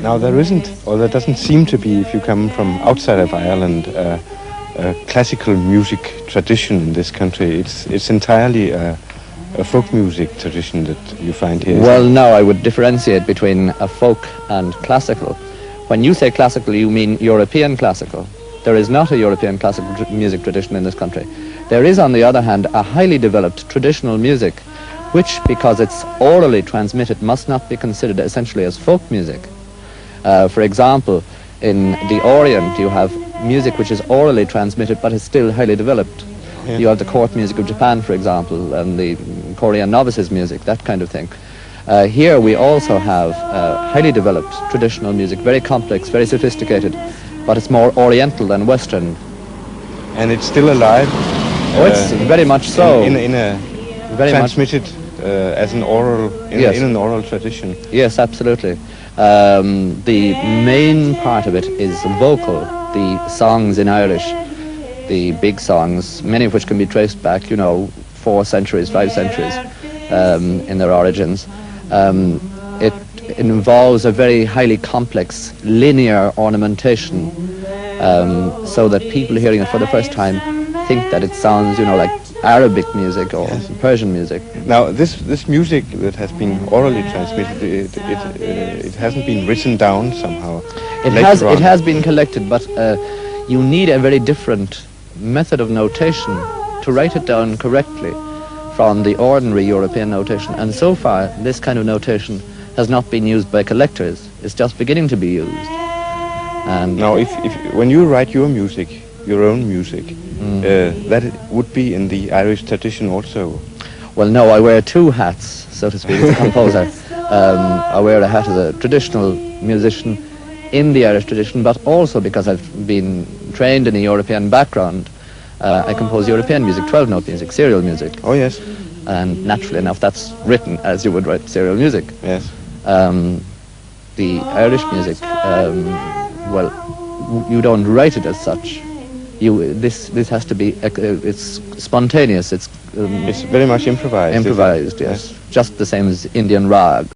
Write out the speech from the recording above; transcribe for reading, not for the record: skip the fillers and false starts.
Now there isn't, or there doesn't seem to be, if you come from outside of Ireland, a classical music tradition in this country. It's entirely a folk music tradition that you find here. Well, no, I would differentiate between a folk and classical. When you say classical, you mean European classical. There is not a European classical music tradition in this country. There is, on the other hand, a highly developed traditional music, which, because it's orally transmitted, must not be considered essentially as folk music. For example, in the Orient, you have music which is orally transmitted, but is still highly developed. Yeah. You have the court music of Japan, for example, and the Korean novices music, that kind of thing. Here we also have highly developed traditional music, very complex, very sophisticated, but it's more Oriental than Western. And it's still alive? Oh, it's very much so. In a very transmitted as an oral, Yes. in an oral tradition? Yes, absolutely. The main part of it is vocal, the songs in Irish, the big songs, many of which can be traced back, 4 centuries, 5 centuries in their origins. It involves a very highly complex linear ornamentation, so that people hearing it for the first time think that it sounds, like Arabic music or Persian music. Now, this music that has been orally transmitted, it hasn't been written down somehow. It has been collected, but you need a very different method of notation to write it down correctly from the ordinary European notation. And so far, this kind of notation has not been used by collectors. It's just beginning to be used. And now, if when you write your music, your own music, that would be in the Irish tradition also? Well, no, I wear 2 hats, so to speak, as a composer. I wear a hat as a traditional musician in the Irish tradition, but also because I've been trained in a European background. I compose European music, 12-note music, serial music. Oh, yes. And naturally enough, that's written as you would write serial music. Yes. The Irish music, well, you don't write it as such. This has to be, it's spontaneous. It's very much improvised. Improvised, yes. Just the same as Indian rag.